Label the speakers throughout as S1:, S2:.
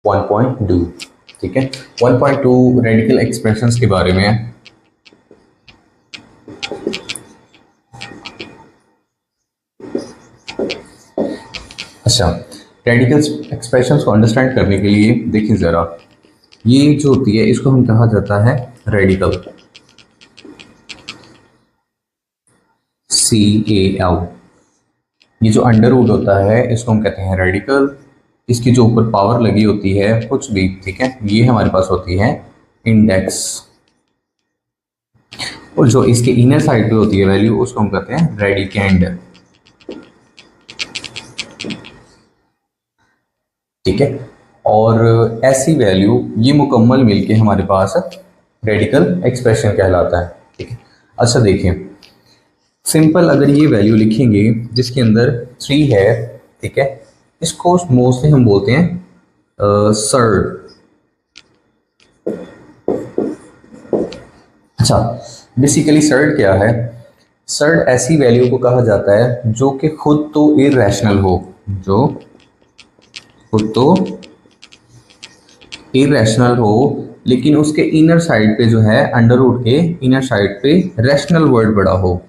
S1: 1.2। ठीक है, 1.2 radical expressions के बारे में है। अच्छा, रेडिकल एक्सप्रेशंस को अंडरस्टैंड करने के लिए देखिए ज़रा, ये जो होती है इसको हम कहा जाता है रेडिकल, CAL। ये जो अंडर रूट होता है इसको हम कहते हैं रेडिकल। इसकी जो ऊपर पावर लगी होती है कुछ भी, ठीक है, ये हमारे पास होती है इंडेक्स, और जो इसके इनर साइड पे होती है वैल्यू उसको हम कहते हैं रेडिकेंड। ठीक है, और ऐसी वैल्यू ये मुकम्मल मिलके हमारे पास रेडिकल एक्सप्रेशन कहलाता है। ठीक है, अच्छा देखिए, सिंपल अगर ये वैल्यू लिखेंगे जिसके अंदर 3 है, ठीक है, इसको मोस्टली हम बोलते हैं सर्ड। अच्छा, बेसिकली सर्ड क्या है? सर्ड ऐसी वैल्यू को कहा जाता है जो कि खुद तो इररेशनल हो, जो खुद तो इररेशनल हो, लेकिन उसके इनर साइड पे जो है अंडर रूट के इनर साइड पे रैशनल वर्ड बड़ा हो।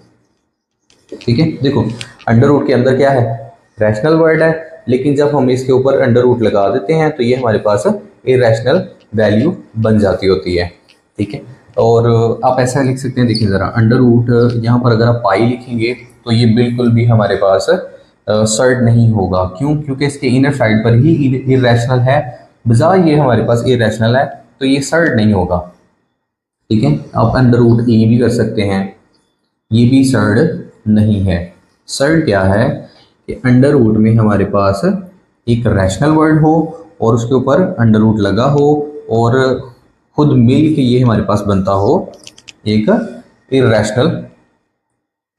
S1: ठीक है, देखो अंडर रूट के अंदर क्या है? रैशनल वर्ड है, लेकिन जब हम इसके ऊपर अंडर रूट लगा देते हैं तो ये हमारे पास इररेशनल वैल्यू बन जाती होती है। ठीक है, और आप ऐसा लिख सकते हैं, देखिए ज़रा, अंडर रूट यहाँ पर अगर आप पाई लिखेंगे तो ये बिल्कुल भी हमारे पास सर्ड नहीं होगा। क्यों? क्योंकि इसके इनर साइड पर ही इररेशनल है, बजाय ये हमारे पास इररेशनल है, तो ये सर्ड नहीं होगा। ठीक है, आप अंडर रूट ए भी कर सकते हैं, ये भी सर्ड नहीं है। सर्ड क्या है कि अंडर रूट में हमारे पास एक रैशनल वर्ड हो और उसके ऊपर अंडर रूट लगा हो और खुद मिल के ये हमारे पास बनता हो एक इररेशनल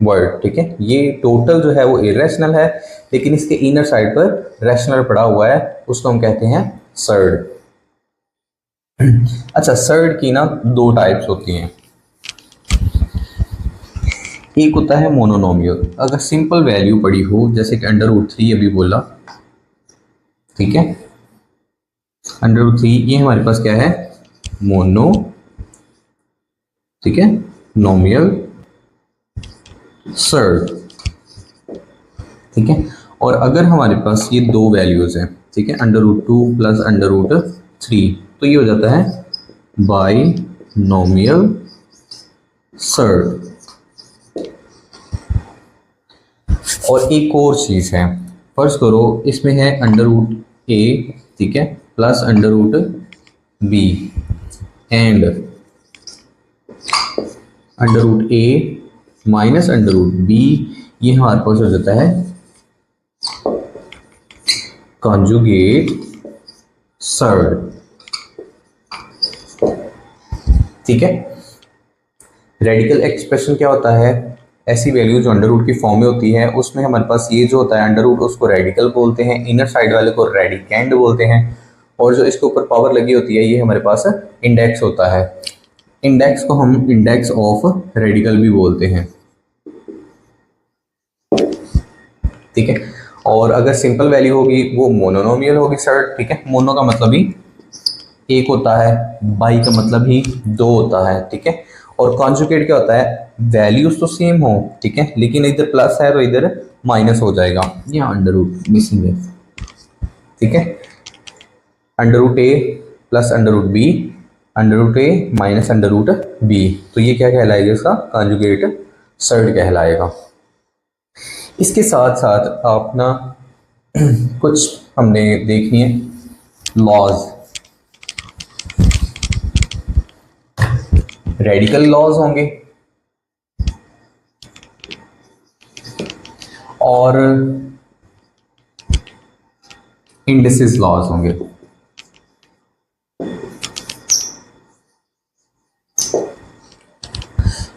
S1: वर्ड। ठीक है, ये टोटल जो है वो इररेशनल है, लेकिन इसके इनर साइड पर रैशनल पड़ा हुआ है, उसको हम कहते हैं सर्ड। अच्छा, सर्ड की ना 2 टाइप्स होती हैं। एक होता है मोनोनोमियल, अगर सिंपल वैल्यू पड़ी हो, जैसे कि अंडर रूट 3 अभी बोला, ठीक है, अंडर रूट 3 ये हमारे पास क्या है? मोनो, ठीक है, नोमियल सर्ड। ठीक है, और अगर हमारे पास ये 2 वैल्यूज हैं, ठीक है, under root 2 plus under root 3, तो ये हो जाता है बाई नोमियल सर्ड। और एक और चीज़ है, फर्ज करो इसमें है अंडर रूट ए, ठीक है, plus under root B and under root A minus under root B, ये हमारे पास हो जाता है कॉन्जुगेट सर्ड। ठीक है, रेडिकल एक्सप्रेशन क्या होता है? ऐसी वैल्यू जो अंडर रूट की फॉर्म में होती है, उसमें हमारे पास ये जो होता है अंडर रूट, उसको रेडिकल बोलते हैं, इनर साइड वाले को रेडिकेंड बोलते हैं, और जो इसके ऊपर पावर लगी होती है ये हमारे पास इंडेक्स होता है। इंडेक्स को हम इंडेक्स ऑफ रेडिकल भी बोलते हैं। ठीक है, और अगर सिंपल वैल्यू होगी वो मोनोनोमियल होगी सर्ड। ठीक है, मोनो का मतलब ही एक होता है, बाई का मतलब ही 2 होता है। ठीक है, और कॉन्जुगेट क्या होता है? वैल्यूज तो सेम हो, ठीक है, लेकिन इधर प्लस है तो इधर माइनस हो जाएगा, यहाँ अंडर रूट मिसिंग है। ठीक है, under root A plus under root B, under root A minus under root B, तो ये क्या कहलाएगा? इसका कॉन्जुगेट सर्ड कहलाएगा। इसके साथ साथ आप ना कुछ हमने देखनी है लॉज, रेडिकल लॉज होंगे और इंडिसेस लॉज होंगे।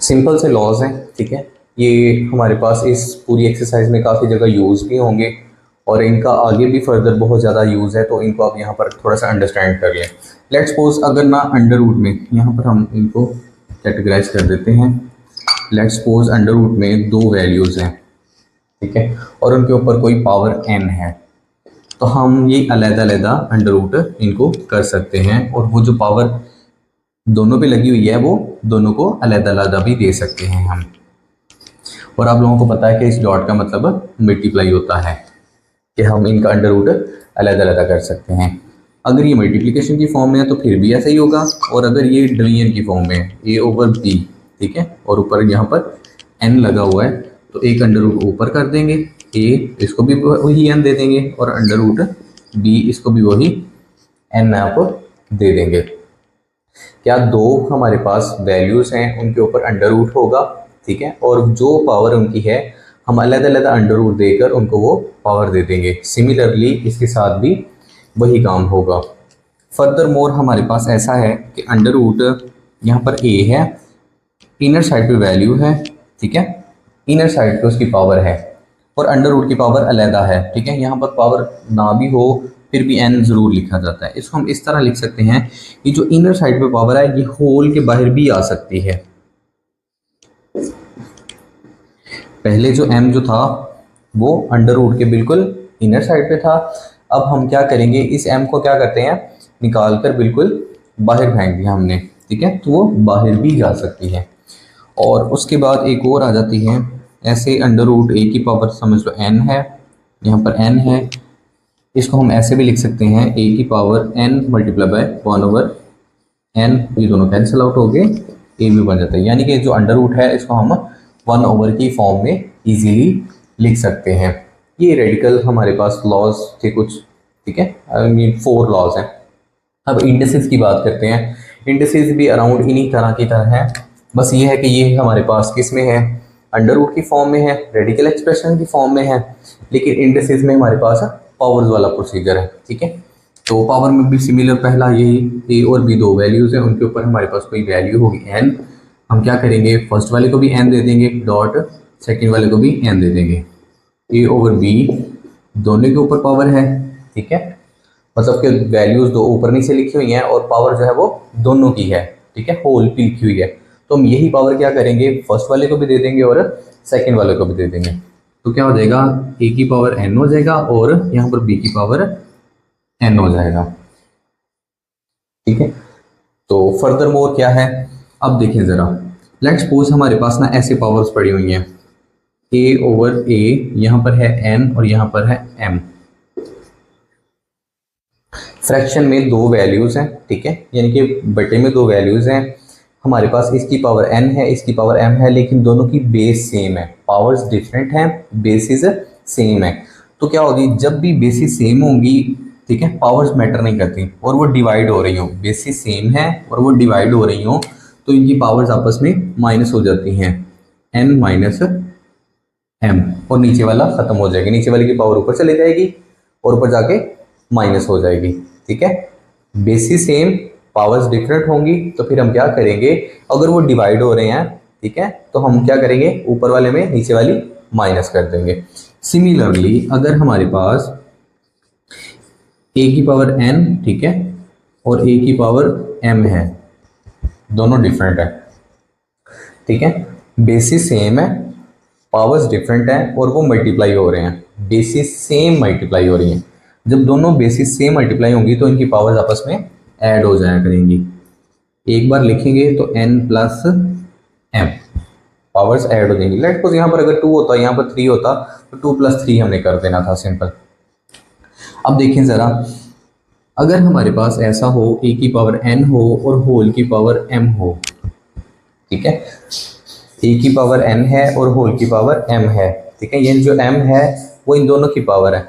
S1: सिंपल से लॉज हैं, ठीक है, ये हमारे पास इस पूरी एक्सरसाइज में काफ़ी जगह यूज़ भी होंगे और इनका आगे भी फर्दर बहुत ज़्यादा यूज़ है, तो इनको आप यहाँ पर थोड़ा सा अंडरस्टैंड कर लें। लेट्स सपोज अगर ना अंडर रूट में, यहाँ पर हम इनको कैटेगराइज कर देते हैं। लेट्स सपोज अंडर रूट में 2 वैल्यूज़ हैं, ठीक है, और उनके ऊपर कोई पावर n है। तो हम ये अलग-अलग अंडर रूट इनको कर सकते हैं और वो जो पावर दोनों पे लगी हुई है वो दोनों को अलग-अलग भी दे सकते हैं हम। और आप लोगों को पता है कि इस डॉट का मतलब मल्टीप्लाई होता है कि हम इनका अंडर रूट अलग-अलग कर सकते हैं। अगर ये मल्टीप्लिकेशन की फॉर्म में है तो फिर भी ऐसा ही होगा, और अगर ये डिवीजन की फॉर्म में है a ओवर b, ठीक है, और ऊपर यहाँ पर n लगा हुआ है तो एक अंडर रूट ऊपर कर देंगे, a इसको भी वही n दे देंगे और अंडर रूट b इसको भी वही n आप दे देंगे। क्या दो हमारे पास वैल्यूज़ हैं उनके ऊपर अंडर रूट होगा, ठीक है, और जो पावर उनकी है हम अलग अलग अंडर रूट देकर उनको वो पावर दे देंगे। सिमिलरली इसके साथ भी वही काम होगा। फर्दर मोर हमारे पास ऐसा है कि अंडर रूट यहाँ पर a है, इनर साइड पे वैल्यू है, ठीक है, इनर साइड पे उसकी पावर है और अंडर रूट की पावर अलहदा है, ठीक है। यहाँ पर पावर ना भी हो फिर भी n ज़रूर लिखा जाता है। इसको हम इस तरह लिख सकते हैं कि जो इनर साइड पे पावर है ये होल के बाहर भी आ सकती है। पहले जो m जो था वो अंडर रूट के बिल्कुल इनर साइड पे था, अब हम क्या करेंगे इस m को क्या करते हैं निकाल कर बिल्कुल बाहर फेंक दिया हमने, ठीक है, तो वो बाहर भी जा सकती है। और उसके बाद एक और आ जाती है ऐसे अंडर रूट a की पावर समझ लो n है, यहाँ पर n है, इसको हम ऐसे भी लिख सकते हैं a की power n multiply by 1 over n, ये दोनों कैंसिल आउट हो गए, a भी बन जाता है। यानी कि जो अंडर रूट है इसको हम 1 ओवर की फॉर्म में इजीली लिख सकते हैं। ये रेडिकल हमारे पास लॉज थे कुछ, ठीक है, आई मीन 4 लॉज हैं। अब इंडिसेस की बात करते हैं। इंडिसेस भी अराउंड इन्हीं तरह की तरह है, बस ये है कि ये हमारे पास किस में है, अंडर रूट की फॉर्म में है, रेडिकल एक्सप्रेशन की फॉर्म में है, लेकिन इंडिसेस में हमारे पास पावर्स वाला प्रोसीजर है, ठीक है। तो पावर में भी सिमिलर, पहला यही a और b दो वैल्यूज़ हैं, उनके ऊपर हमारे पास कोई वैल्यू होगी n, हम क्या करेंगे फर्स्ट वाले को भी n दे देंगे डॉट, सेकंड वाले को भी n दे देंगे। a ओवर b दोनों के ऊपर पावर है, ठीक है, मतलब कि वैल्यूज़ दो ऊपर नीचे लिखी हुई हैं और पावर जो है वो दोनों की है, ठीक है, होल की लिखी हुई है। तो हम यही पावर क्या करेंगे फर्स्ट वाले को भी दे देंगे और सेकंड वाले को भी दे देंगे। तो क्या हो जाएगा a की पावर n हो जाएगा और यहाँ पर b की पावर n हो जाएगा, ठीक है। तो फर्दर मोर क्या है, अब देखें ज़रा, लेट्स सपोज हमारे पास ना ऐसे पावर्स पड़ी हुई हैं a ओवर a, यहाँ पर है n और यहाँ पर है m। फ्रैक्शन में दो वैल्यूज़ हैं, ठीक है, यानी कि बटे में दो वैल्यूज़ हैं, हमारे पास इसकी पावर n है इसकी पावर m है, लेकिन दोनों की बेस सेम है, पावर्स डिफरेंट हैं, बेसिस सेम है। तो क्या होगी जब भी बेसिस सेम होंगी, ठीक है, पावर्स मैटर नहीं करती और वो डिवाइड हो रही हो, बेसिस सेम है और वो डिवाइड हो रही हो तो इनकी पावर्स आपस में माइनस हो जाती हैं, n माइनस m, और नीचे वाला खत्म हो जाएगी, नीचे वाले की पावर ऊपर चली जाएगी और ऊपर जाके माइनस हो जाएगी, ठीक है। बेसिस सेम पावर्स डिफरेंट होंगी तो फिर हम क्या करेंगे अगर वो डिवाइड हो रहे हैं, ठीक है, तो हम क्या करेंगे ऊपर वाले में नीचे वाली माइनस कर देंगे। सिमिलरली अगर हमारे पास a की पावर n, ठीक है, और a की पावर m है, दोनों डिफरेंट है, ठीक है, बेसिस सेम है, पावर्स डिफरेंट है और वो मल्टीप्लाई हो रहे हैं, बेसिस सेम मल्टीप्लाई हो रही हैं। जब दोनों बेसिस सेम मल्टीप्लाई होंगी तो इनकी पावर्स आपस में ऐड हो जाया करेंगी। एक बार लिखेंगे तो n plus m powers add हो जाएंगी। लेट सपोज यहाँ पर अगर 2 होता यहाँ पर 3 होता तो 2 प्लस 3 हमने कर देना था, सिंपल। अब देखें ज़रा, अगर हमारे पास ऐसा हो a की पावर n हो और होल की पावर m हो, ठीक है, a की पावर n है और होल की पावर m है, ठीक है, ये जो m है वो इन दोनों की पावर है।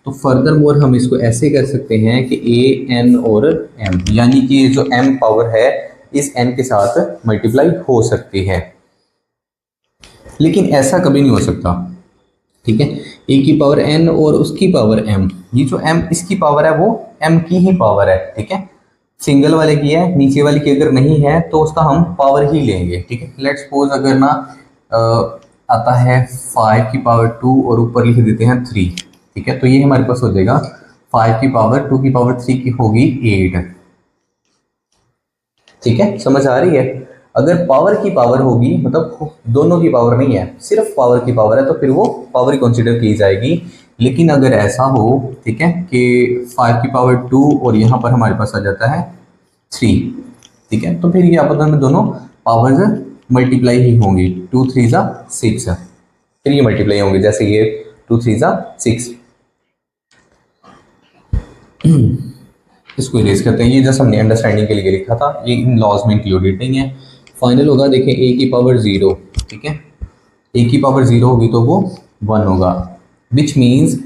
S1: तो फर्दर मोर हम इसको ऐसे कर सकते हैं कि a n और m, यानी कि ये जो m पावर है इस n के साथ मल्टीप्लाई हो सकती है, लेकिन ऐसा कभी नहीं हो सकता, ठीक है। a की पावर n और उसकी पावर m, ये जो m इसकी पावर है वो m की ही पावर है, ठीक है, सिंगल वाले की है, नीचे वाले की अगर नहीं है तो उसका हम पावर ही लेंगे, ठीक है। लेट्स सपोज अगर ना आता है 5 की पावर 2 और ऊपर लिख देते हैं 3, ठीक है, तो ये हमारे पास हो जाएगा 5 की पावर 2 की पावर 3 की होगी 8, ठीक है, समझ आ रही है। अगर पावर की पावर होगी, मतलब दोनों की पावर नहीं है, सिर्फ पावर की पावर है, तो फिर वो पावर ही कंसीडर की जाएगी लेकिन अगर ऐसा हो, ठीक है, कि 5 की पावर 2 और यहाँ पर हमारे पास आ जाता है 3, ठीक है, तो फिर ये आपस में दोनों पावर्स मल्टीप्लाई ही होंगी। 2 3 ज़ा 6, फिर ये मल्टीप्लाई होंगे, जैसे ये 2 3 ज़ा 6। इसको इरेज करते हैं, ये जैसे हमने अंडरस्टैंडिंग के लिए लिखा था, ये इन लॉज में इंक्लूडेड नहीं है। फाइनल होगा, देखें ए की पावर 0, ठीक है, ए की पावर 0 होगी तो वो 1 होगा, विच मीन्स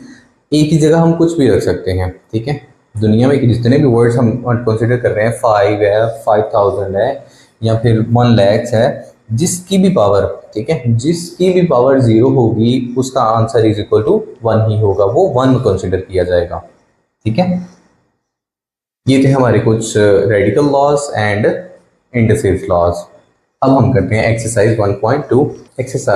S1: ए की जगह हम कुछ भी रख सकते हैं, ठीक है। दुनिया में जितने भी वर्ड्स हम कंसिडर कर रहे हैं, 5 है, 5000 है, या फिर 1 लाख है, जिसकी भी पावर, ठीक है, जिसकी भी पावर 0 होगी उसका आंसर इज इक्वल टू 1 ही होगा, वो 1 कंसिडर किया जाएगा, ठीक है। ये थे हमारे कुछ रेडिकल लॉज एंड इंडसिव लॉज। अब हम करते हैं एक्सरसाइज 1.2 एक्सरसाइज।